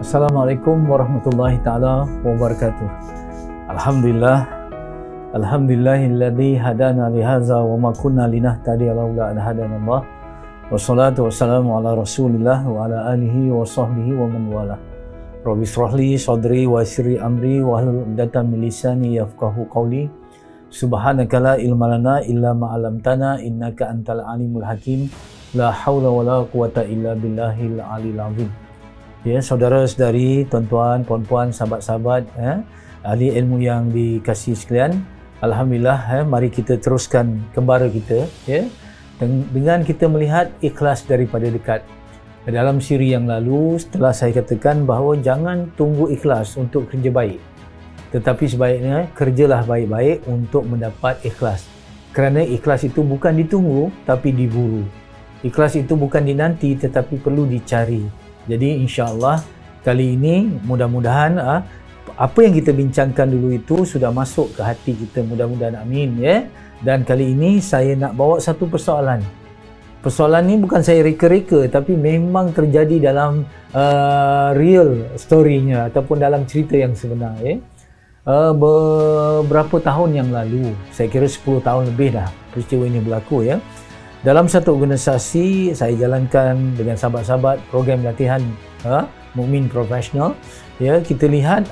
Assalamualaikum warahmatullahi taala wabarakatuh. Alhamdulillah, alhamdulillahilladzi hadana li hadza wa ma kunna linahtadiya laula an hadanallah. Wassalatu wassalamu ala Rasulillah wa ala alihi wa sahbihi wa man wala. Rabbi shrahli sadri wa yassir amri wa hlul 'uqdatam min lisani yafqahu qawli. Subhanaka la ilma lana illa ma 'allamtana innaka antal alimul hakim. La haula wala quwata illa billahil aliyil azim. Ya, saudara-saudari, tuan-tuan, puan-puan, sahabat-sahabat, ahli ilmu yang dikasihi sekalian, alhamdulillah, mari kita teruskan kembara kita, ya, dengan kita melihat ikhlas daripada dekat. Dalam siri yang lalu, setelah saya katakan bahawa jangan tunggu ikhlas untuk kerja baik, tetapi sebaiknya kerjalah baik-baik untuk mendapat ikhlas. Kerana ikhlas itu bukan ditunggu, tapi diburu. Ikhlas itu bukan dinanti, tetapi perlu dicari. Jadi insya-Allah kali ini mudah-mudahan apa yang kita bincangkan dulu itu sudah masuk ke hati kita, mudah-mudahan, amin, ya. Dan kali ini saya nak bawa satu persoalan. Persoalan ni bukan saya reka-reka, tapi memang terjadi dalam real story-nya ataupun dalam cerita yang sebenar, ya. Beberapa tahun yang lalu, saya kira 10 tahun lebih dah peristiwa ini berlaku, ya. Dalam satu organisasi saya jalankan dengan sahabat-sahabat program latihan Mukmin Profesional, ya, kita lihat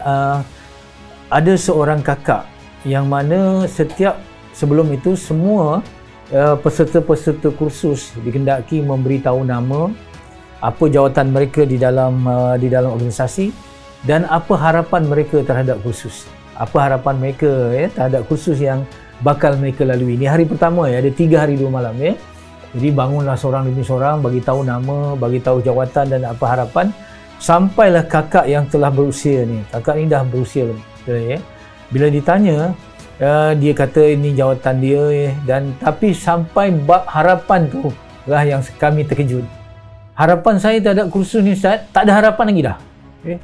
ada seorang kakak yang mana setiap sebelum itu semua peserta-peserta kursus dikendaki memberitahu nama, apa jawatan mereka di dalam organisasi dan apa harapan mereka terhadap kursus. Apa harapan mereka, ya, terhadap kursus yang bakal mereka lalui. Ini hari pertama, ya, ada 3 hari 2 malam, ya. Jadi bangunlah seorang demi seorang, bagi tahu nama, bagi tahu jawatan dan apa harapan. Sampailah kakak yang telah berusia ni. Kakak ni dah berusia, ya. Bila ditanya, dia kata ini jawatan dia, ya. Dan tapi sampai bab harapan tu lah yang kami terkejut. Harapan saya terhadap kursus ni, Ustaz, tak ada harapan lagi dah.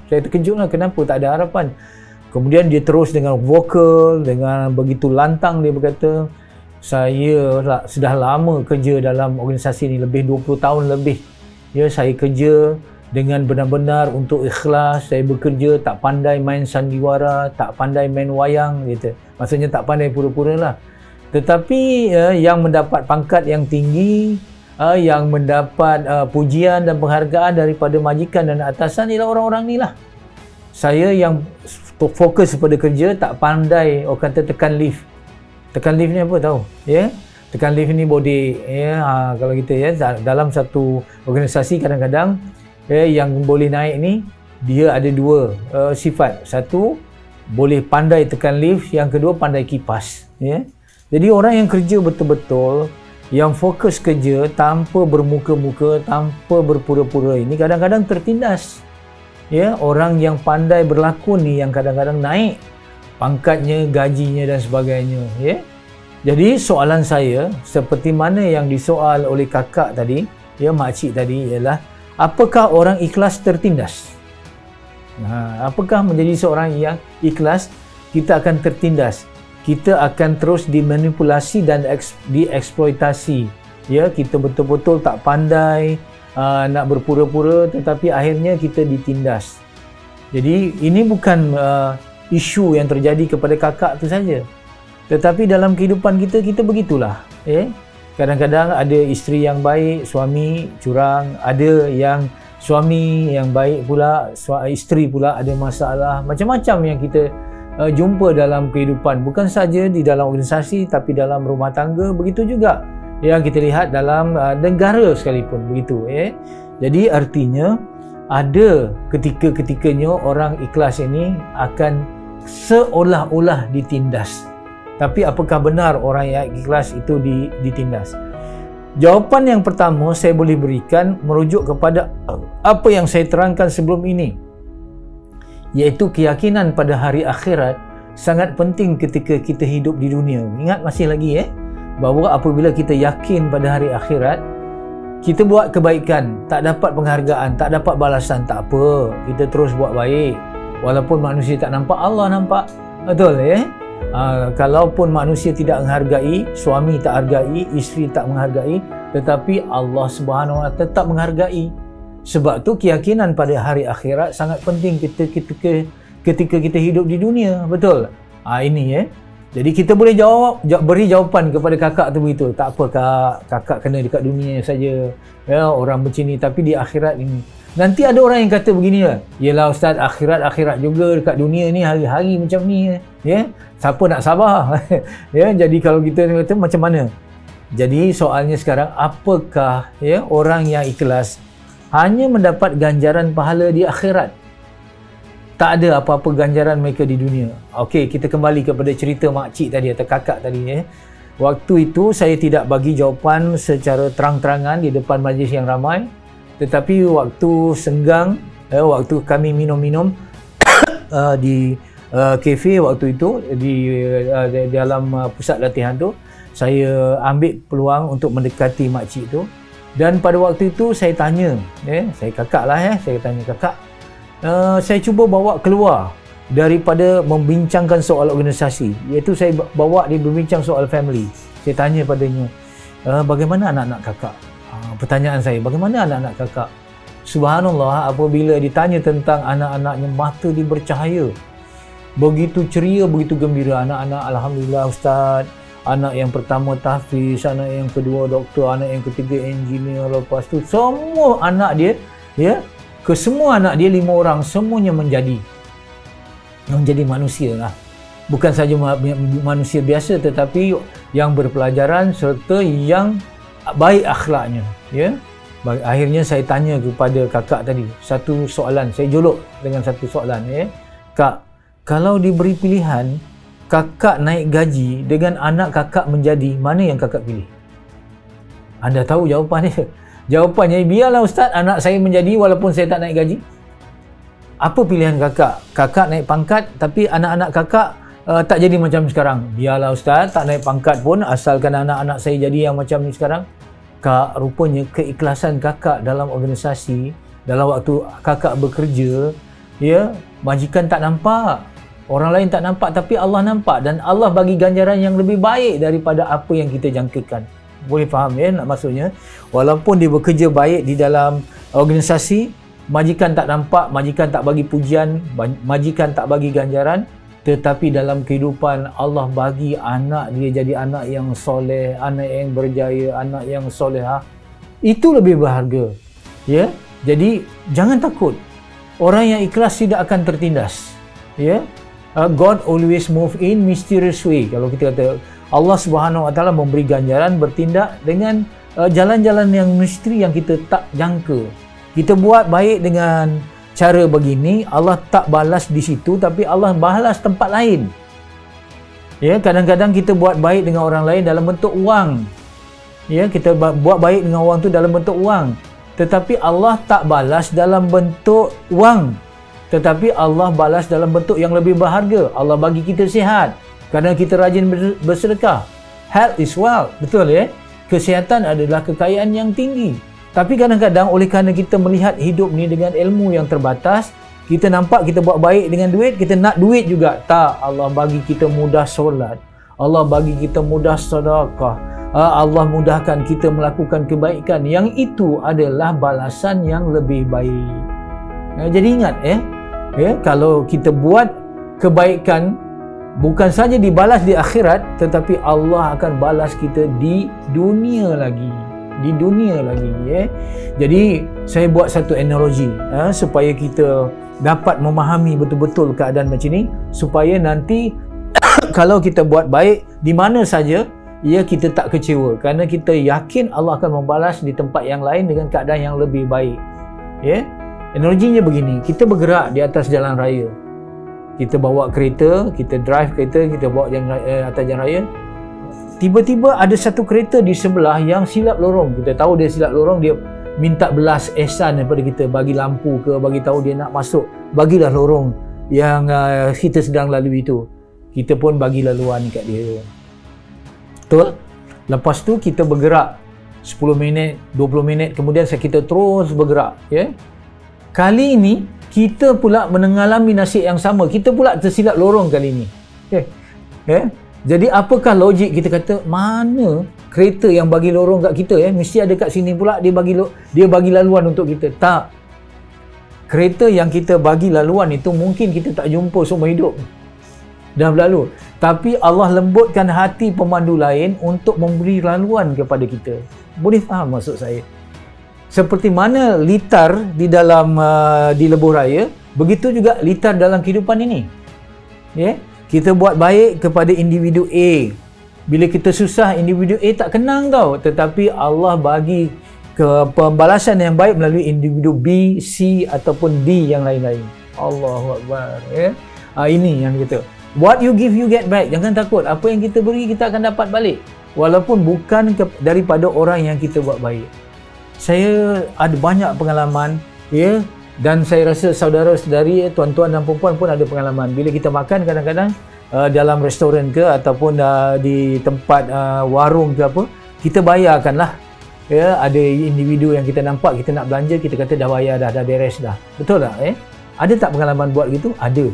Saya terkejutlah kenapa tak ada harapan. Kemudian dia terus dengan vokal, dengan begitu lantang dia berkata, saya sudah lama kerja dalam organisasi ini, lebih 20 tahun lebih. Ya, saya kerja dengan benar-benar untuk ikhlas. Saya bekerja, tak pandai main sandiwara, tak pandai main wayang, gitu. Maksudnya tak pandai pura-pura lah. Tetapi yang mendapat pangkat yang tinggi, yang mendapat pujian dan penghargaan daripada majikan dan atasan ialah orang-orang ni lah. Saya yang fokus pada kerja, tak pandai orang kata tekan lift. Tekan lift ni apa tahu? Ya, tekan lift ni body, ya. Kalau kita, ya, dalam satu organisasi kadang-kadang, ya, yang boleh naik ni dia ada 2 sifat. Satu, boleh pandai tekan lift, yang kedua pandai kipas, ya. Jadi orang yang kerja betul-betul, yang fokus kerja tanpa bermuka-muka, tanpa berpura-pura ini kadang-kadang tertindas. Ya, orang yang pandai berlakon ni yang kadang-kadang naik pangkatnya, gajinya dan sebagainya, ya. Jadi soalan saya seperti mana yang disoal oleh kakak tadi, ya, makcik tadi, ialah apakah orang ikhlas tertindas? Apakah menjadi seorang yang ikhlas kita akan tertindas? Kita akan terus dimanipulasi dan dieksploitasi, ya. Kita betul-betul tak pandai nak berpura-pura, tetapi akhirnya kita ditindas. Jadi ini bukan isu yang terjadi kepada kakak tu saja, tetapi dalam kehidupan kita begitulah, kadang-kadang ada isteri yang baik, suami curang, ada yang suami yang baik pula, isteri pula ada masalah, macam-macam yang kita jumpa dalam kehidupan, bukan saja di dalam organisasi tapi dalam rumah tangga, begitu juga yang kita lihat dalam negara sekalipun, begitu, Jadi artinya ada ketika-ketikanya orang ikhlas ini akan seolah-olah ditindas. Tapi apakah benar orang yang ikhlas itu ditindas? Jawapan yang pertama saya boleh berikan merujuk kepada apa yang saya terangkan sebelum ini, iaitu keyakinan pada hari akhirat sangat penting ketika kita hidup di dunia. Ingat masih lagi, bahawa apabila kita yakin pada hari akhirat, kita buat kebaikan, tak dapat penghargaan, tak dapat balasan, tak apa, kita terus buat baik. Walaupun manusia tak nampak, Allah nampak. Betul, ya? Kalaupun manusia tidak menghargai, suami tak hargai, isteri tak menghargai, tetapi Allah Subhanahu Wa Taala tetap menghargai. Sebab tu keyakinan pada hari akhirat sangat penting ketika kita hidup di dunia. Betul? Ini Jadi kita boleh beri jawapan kepada kakak tu begitu. Tak apa kak, kakak kena dekat dunia saja. Ya, orang macam ni, tapi di akhirat ini. Nanti ada orang yang kata begini lah. Yelah Ustaz, akhirat juga dekat dunia ni hari-hari macam ni. Ya, siapa nak sabar? Ya, jadi kalau kita kata macam mana? Jadi soalnya sekarang, apakah orang yang ikhlas hanya mendapat ganjaran pahala di akhirat? Tak ada apa-apa ganjaran mereka di dunia. Okey, kita kembali kepada cerita makcik tadi atau kakak tadi. Waktu itu saya tidak bagi jawapan secara terang-terangan di depan majlis yang ramai. Tetapi waktu senggang, waktu kami minum-minum di kafe waktu itu, di dalam pusat latihan tu, saya ambil peluang untuk mendekati makcik tu. Dan pada waktu itu saya tanya, saya kakak lah saya tanya kakak, saya cuba bawa keluar daripada membincangkan soal organisasi, iaitu saya bawa dia berbincang soal family. Saya tanya padanya, bagaimana anak-anak kakak? Pertanyaan saya, bagaimana anak-anak kakak? Subhanallah, apabila ditanya tentang anak-anaknya, mata dia bercahaya. Begitu ceria, begitu gembira. Anak-anak, alhamdulillah Ustaz, anak yang pertama tahfiz, anak yang kedua doktor, anak yang ketiga engineer, lepas tu semua anak dia, kesemua anak dia 5 orang, semuanya menjadi manusia lah. Bukan saja manusia biasa, tetapi yang berpelajaran serta yang baik akhlaknya. Akhirnya saya tanya kepada kakak tadi satu soalan, saya jolok dengan satu soalan. Kak, kalau diberi pilihan kakak naik gaji dengan anak kakak menjadi, mana yang kakak pilih? Anda tahu jawapannya? Jawapannya, biarlah Ustaz anak saya menjadi walaupun saya tak naik gaji. Apa pilihan kakak? Kakak naik pangkat tapi anak-anak kakak tak jadi macam sekarang. Biarlah Ustaz, tak naik pangkat pun asalkan anak-anak saya jadi yang macam ni sekarang. Kak, rupanya keikhlasan kakak dalam organisasi, dalam waktu kakak bekerja, majikan tak nampak, orang lain tak nampak, tapi Allah nampak, dan Allah bagi ganjaran yang lebih baik daripada apa yang kita jangkakan. Boleh faham nak maksudnya? Walaupun dia bekerja baik di dalam organisasi, majikan tak nampak, majikan tak bagi pujian, majikan tak bagi ganjaran, tetapi dalam kehidupan Allah bagi anak dia jadi anak yang soleh, anak yang berjaya, anak yang solehah. Itu lebih berharga. Jadi jangan takut. Orang yang ikhlas tidak akan tertindas. God always move in mysterious way. Kalau kita kata Allah Subhanahu Wa Taala memberi ganjaran bertindak dengan jalan-jalan yang misteri yang kita tak jangka. Kita buat baik dengan cara begini, Allah tak balas di situ, tapi Allah balas tempat lain. Kadang-kadang kita buat baik dengan orang lain dalam bentuk wang. Kita buat baik dengan orang tu dalam bentuk wang, tetapi Allah tak balas dalam bentuk wang, tetapi Allah balas dalam bentuk yang lebih berharga. Allah bagi kita sihat kerana kita rajin bersedekah. Health is wealth, betul Kesihatan adalah kekayaan yang tinggi. Tapi kadang-kadang oleh kerana kita melihat hidup ni dengan ilmu yang terbatas, kita nampak kita buat baik dengan duit, kita nak duit juga. Tak, Allah bagi kita mudah solat, Allah bagi kita mudah sedekah, Allah mudahkan kita melakukan kebaikan, yang itu adalah balasan yang lebih baik. Jadi ingat kalau kita buat kebaikan, bukan saja dibalas di akhirat, tetapi Allah akan balas kita di dunia lagi. Jadi saya buat satu analogi supaya kita dapat memahami betul-betul keadaan macam ni, supaya nanti kalau kita buat baik di mana saja, kita tak kecewa kerana kita yakin Allah akan membalas di tempat yang lain dengan keadaan yang lebih baik. Analoginya begini, kita bergerak di atas jalan raya, kita bawa kereta, kita drive kereta, kita bawa atas jalan raya. Tiba-tiba ada satu kereta di sebelah yang silap lorong. Kita tahu dia silap lorong, dia minta belas ihsan daripada kita, bagi lampu ke, bagi tahu dia nak masuk, bagilah lorong yang kita sedang lalui itu. Kita pun bagi laluan kat dia. Betul? Lepas tu kita bergerak 10 minit, 20 minit, kemudian kita terus bergerak. Kali ini kita pula mengalami nasib yang sama. Kita pula tersilap lorong kali ini. Jadi apakah logik kita kata mana kereta yang bagi lorong kat kita mesti ada kat sini pula dia bagi laluan untuk kita? Tak. Kereta yang kita bagi laluan itu mungkin kita tak jumpa seumur hidup. Dah berlalu. Tapi Allah lembutkan hati pemandu lain untuk memberi laluan kepada kita. Boleh faham maksud saya? Seperti mana litar di dalam di lebuh raya, begitu juga litar dalam kehidupan ini. Ya, kita buat baik kepada individu A. Bila kita susah, individu A tak kenang tau, tetapi Allah bagi ke pembalasan yang baik melalui individu B, C ataupun D yang lain-lain. Allahu Akbar. Ya. Ini yang kita. What you give, you get back. Jangan takut. Apa yang kita beri, kita akan dapat balik. Walaupun bukan daripada orang yang kita buat baik. Saya ada banyak pengalaman, ya, dan saya rasa saudara-saudari, tuan-tuan dan perempuan pun ada pengalaman. Bila kita makan kadang-kadang dalam restoran ke ataupun di tempat warung ke apa, kita bayarkanlah. Ya, ada individu yang kita nampak, kita nak belanja, kita kata dah bayar dah beres dah. Betul tak? Ada tak pengalaman buat gitu? Ada.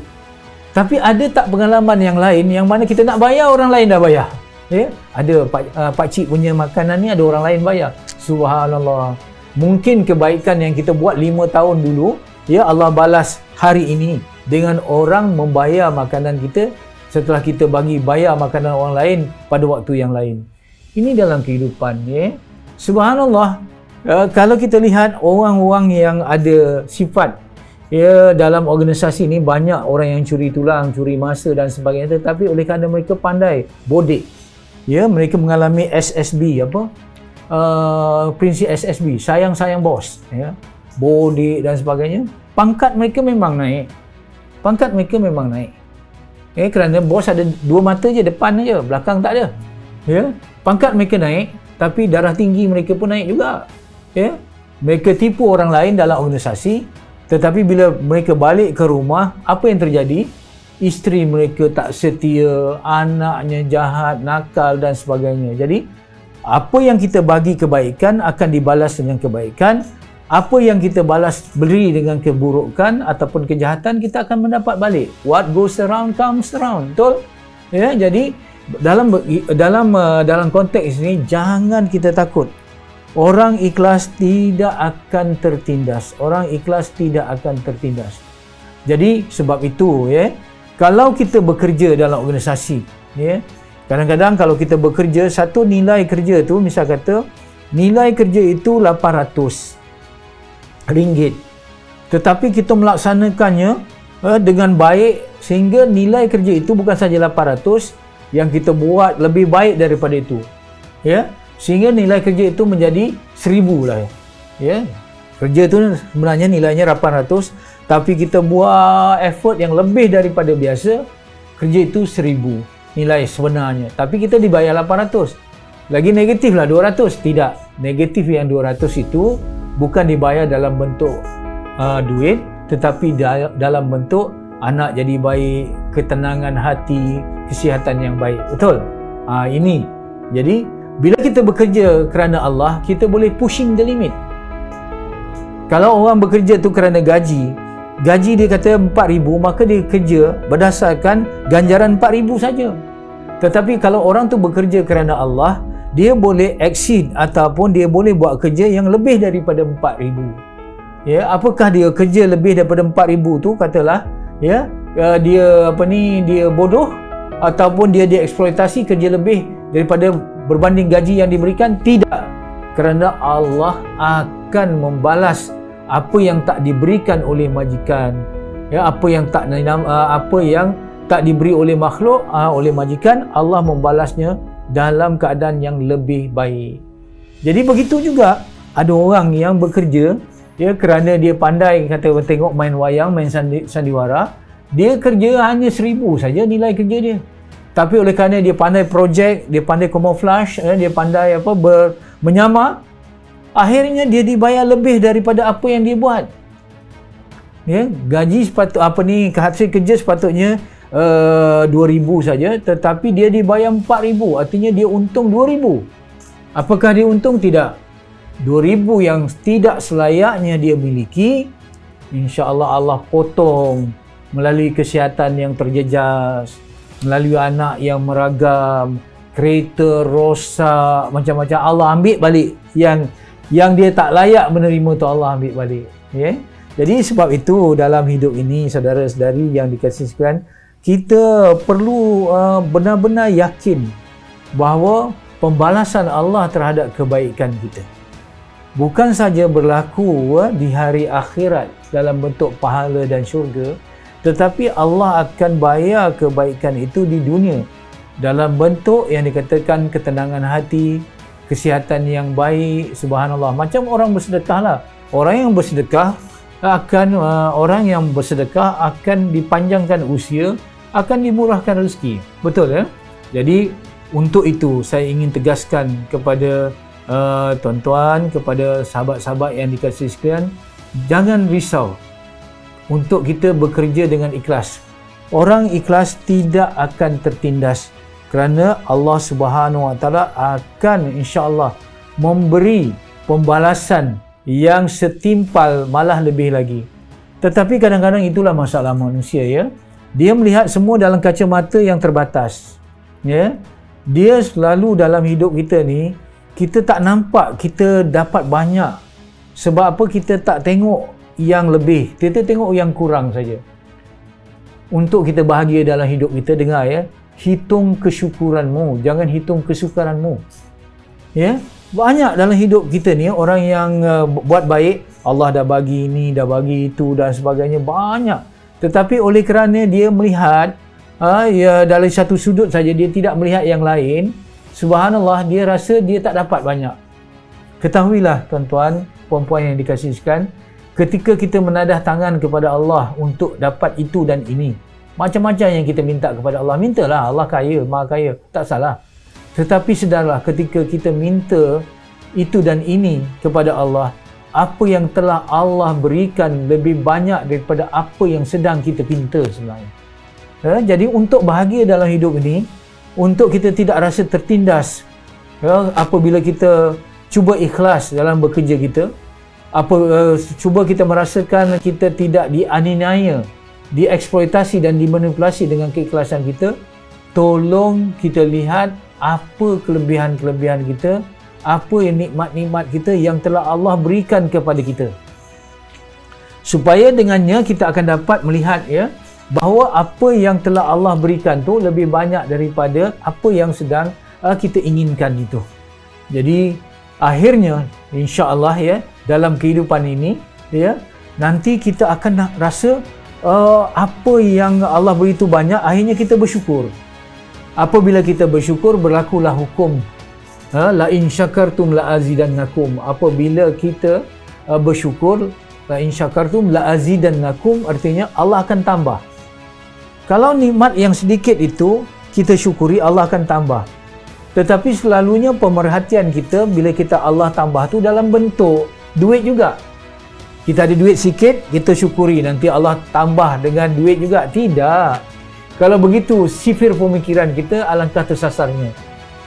Tapi ada tak pengalaman yang lain yang mana kita nak bayar, orang lain dah bayar? Ya? Ada pakcik punya makanan ni ada orang lain bayar. Subhanallah. Mungkin kebaikan yang kita buat 5 tahun dulu, ya, Allah balas hari ini dengan orang membayar makanan kita setelah kita bayar makanan orang lain pada waktu yang lain. Ini dalam kehidupan, ya. Subhanallah. Kalau kita lihat orang-orang yang ada sifat, ya, dalam organisasi ni banyak orang yang curi tulang, curi masa dan sebagainya, tetapi oleh kerana mereka pandai bodek, ya, mereka mengalami SSB, prinsip SSB, sayang-sayang bos, ya, bodek dan sebagainya, pangkat mereka memang naik. Kerana bos ada 2 mata je, depan aja, belakang tak ada. Ya, pangkat mereka naik, tapi darah tinggi mereka pun naik juga. Ya, mereka tipu orang lain dalam organisasi, tetapi bila mereka balik ke rumah, apa yang terjadi? Isteri mereka tak setia, anaknya jahat, nakal dan sebagainya. Jadi, apa yang kita bagi kebaikan akan dibalas dengan kebaikan. Apa yang kita balas beri dengan keburukan ataupun kejahatan, kita akan mendapat balik. What goes around comes around. Betul? Ya, jadi dalam konteks ini jangan kita takut. Orang ikhlas tidak akan tertindas. Jadi sebab itu, ya, kalau kita bekerja dalam organisasi, ya, kadang-kadang kalau kita bekerja, satu nilai kerja tu, misal kata nilai kerja itu RM800, tetapi kita melaksanakannya dengan baik sehingga nilai kerja itu bukan saja 800, yang kita buat lebih baik daripada itu, ya, sehingga nilai kerja itu menjadi 1000 lah, ya. Kerja tu sebenarnya nilainya 800, tapi kita buat effort yang lebih daripada biasa, kerja itu 1000 nilai sebenarnya, tapi kita dibayar 800. Lagi negatif lah 200. Tidak, negatif yang 200 itu bukan dibayar dalam bentuk duit, tetapi dalam bentuk anak jadi baik, ketenangan hati, kesihatan yang baik. Betul? Ini. Jadi, bila kita bekerja kerana Allah, kita boleh pushing the limit. Kalau orang bekerja tu kerana gaji dia kata 4,000, maka dia kerja berdasarkan ganjaran 4,000 saja. Tetapi kalau orang tu bekerja kerana Allah, dia boleh exceed ataupun dia boleh buat kerja yang lebih daripada 4,000. Ya, apakah dia kerja lebih daripada 4,000 tu, katalah, ya, dia bodoh ataupun dia dieksploitasi, kerja lebih daripada berbanding gaji yang diberikan? Tidak, kerana Allah akan membalas apa yang tak diberikan oleh majikan, ya, apa yang tak diberi oleh makhluk, oleh majikan, Allah membalasnya dalam keadaan yang lebih baik. Jadi begitu juga ada orang yang bekerja, ya, kerana dia pandai, kata tengok main wayang, main sandiwara, dia kerja hanya 1000 saja nilai kerja dia. Tapi oleh kerana dia pandai projek, dia pandai camouflage, dia pandai menyamar, akhirnya dia dibayar lebih daripada apa yang dia buat. Ya, gaji hasil kerja sepatutnya 2,000 saja, tetapi dia dibayar 4,000, artinya dia untung 2,000. Apakah dia untung? Tidak. 2,000 yang tidak selayaknya dia miliki, insya-Allah Allah potong melalui kesihatan yang terjejas, melalui anak yang meragam, kereta rosak, macam-macam. Allah ambil balik yang dia tak layak menerima tu, Allah ambil balik. Ya? Jadi sebab itu dalam hidup ini, saudara-saudari yang dikasihi, kita perlu benar-benar yakin bahawa pembalasan Allah terhadap kebaikan kita bukan saja berlaku di hari akhirat dalam bentuk pahala dan syurga, tetapi Allah akan bayar kebaikan itu di dunia dalam bentuk yang dikatakan ketenangan hati, kesihatan yang baik. Subhanallah, macam orang bersedekah lah. Orang yang bersedekah akan dipanjangkan usia, akan dimurahkan rezeki. Betul ya? Jadi untuk itu saya ingin tegaskan kepada tuan-tuan, kepada sahabat-sahabat yang dikasihi sekalian, jangan risau untuk kita bekerja dengan ikhlas. Orang ikhlas tidak akan tertindas kerana Allah Subhanahu Wa Taala akan insya-Allah memberi pembalasan yang setimpal, malah lebih lagi. Tetapi kadang-kadang itulah masalah manusia ya. Dia melihat semua dalam kacamata yang terbatas. Ya. Dia selalu dalam hidup kita ni, kita tak nampak kita dapat banyak. Sebab apa? Kita tak tengok yang lebih, kita tengok yang kurang saja. Untuk kita bahagia dalam hidup kita, dengar ya, hitung kesyukuranmu, jangan hitung kesukaranmu. Ya, banyak dalam hidup kita ni orang yang buat baik, Allah dah bagi ini, dah bagi itu dan sebagainya, banyak. Tetapi oleh kerana dia melihat ya dari satu sudut saja, dia tidak melihat yang lain, subhanallah, dia rasa dia tak dapat banyak. Ketahuilah tuan-tuan, puan-puan yang dikasihikan, ketika kita menadah tangan kepada Allah untuk dapat itu dan ini, macam-macam yang kita minta kepada Allah, mintalah, Allah kaya, maha kaya, tak salah. Tetapi sedarlah, ketika kita minta itu dan ini kepada Allah, apa yang telah Allah berikan lebih banyak daripada apa yang sedang kita pinta sebenarnya. Jadi untuk bahagia dalam hidup ini, untuk kita tidak rasa tertindas apabila kita cuba ikhlas dalam bekerja kita, cuba kita merasakan kita tidak dianiaya, dieksploitasi dan dimanipulasi dengan keikhlasan kita, tolong kita lihat apa kelebihan-kelebihan kita, apa yang nikmat-nikmat kita yang telah Allah berikan kepada kita, supaya dengannya kita akan dapat melihat ya bahawa apa yang telah Allah berikan tu lebih banyak daripada apa yang sedang kita inginkan itu. Jadi akhirnya insya-Allah ya, dalam kehidupan ini ya, nanti kita akan rasa apa yang Allah beri itu banyak, akhirnya kita bersyukur. Apabila kita bersyukur, berlakulah hukum la in syakartum la azidannakum. Apabila kita bersyukur, la in syakartum la azidannakum, artinya Allah akan tambah. Kalau nikmat yang sedikit itu kita syukuri, Allah akan tambah. Tetapi selalunya pemerhatian kita bila kita Allah tambah tu dalam bentuk duit juga. Kita ada duit sikit, kita syukuri, nanti Allah tambah dengan duit juga. Tidak. Kalau begitu, sifir pemikiran kita, alangkah tersasarnya.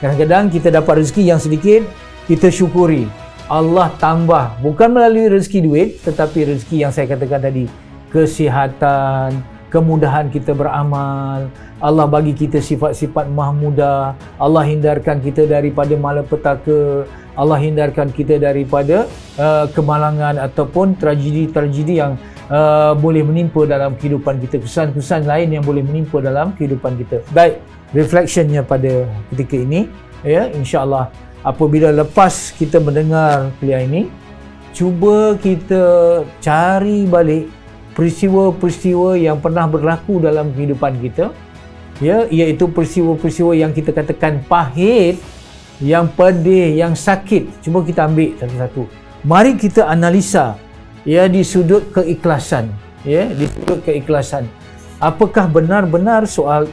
Kadang-kadang kita dapat rezeki yang sedikit, kita syukuri, Allah tambah. Bukan melalui rezeki duit, tetapi rezeki yang saya katakan tadi, kesihatan, kemudahan kita beramal, Allah bagi kita sifat-sifat mahmudah, Allah hindarkan kita daripada malapetaka, Allah hindarkan kita daripada kemalangan ataupun tragedi-tragedi yang boleh menimpa dalam kehidupan kita, kesan-kesan lain yang boleh menimpa dalam kehidupan kita. Baik, reflectionnya pada ketika ini ya, insya-Allah apabila lepas kita mendengar kuliah ini, cuba kita cari balik peristiwa-peristiwa yang pernah berlaku dalam kehidupan kita ya, iaitu peristiwa-peristiwa yang kita katakan pahit, yang pedih, yang sakit. Cuba kita ambil satu-satu. Mari kita analisa ya di sudut keikhlasan ya, di sudut keikhlasan. Apakah benar-benar soal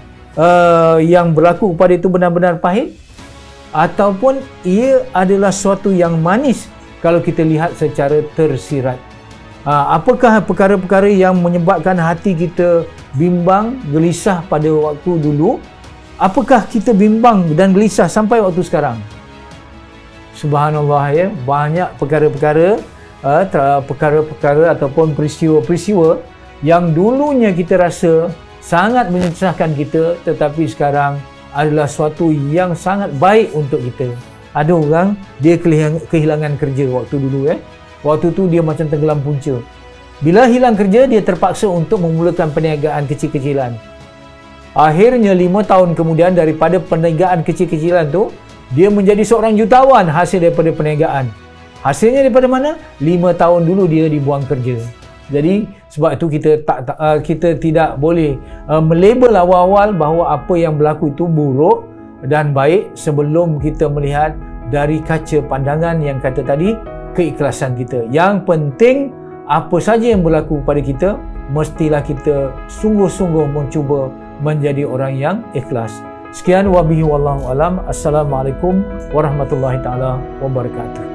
yang berlaku kepada itu benar-benar pahit, ataupun ia adalah suatu yang manis kalau kita lihat secara tersirat. Apakah perkara-perkara yang menyebabkan hati kita bimbang, gelisah pada waktu dulu? Apakah kita bimbang dan gelisah sampai waktu sekarang? Subhanallah ya, banyak perkara-perkara ataupun peristiwa-peristiwa yang dulunya kita rasa sangat menyusahkan kita, tetapi sekarang adalah suatu yang sangat baik untuk kita. Ada orang dia kehilangan kerja waktu dulu ya. Waktu tu dia macam tenggelam punca. Bila hilang kerja, dia terpaksa untuk memulakan perniagaan kecil-kecilan. Akhirnya 5 tahun kemudian daripada perniagaan kecil-kecilan tu, dia menjadi seorang jutawan hasil daripada perniagaan. Hasilnya daripada mana? 5 tahun dulu dia dibuang kerja. Jadi sebab itu kita tidak boleh melabel awal-awal bahawa apa yang berlaku itu buruk dan baik sebelum kita melihat dari kaca pandangan yang kata tadi, keikhlasan kita. Yang penting apa saja yang berlaku pada kita, mestilah kita sungguh-sungguh mencuba menjadi orang yang ikhlas. Sekian, wabihi wallahu alam. Assalamualaikum warahmatullahi taala wabarakatuh.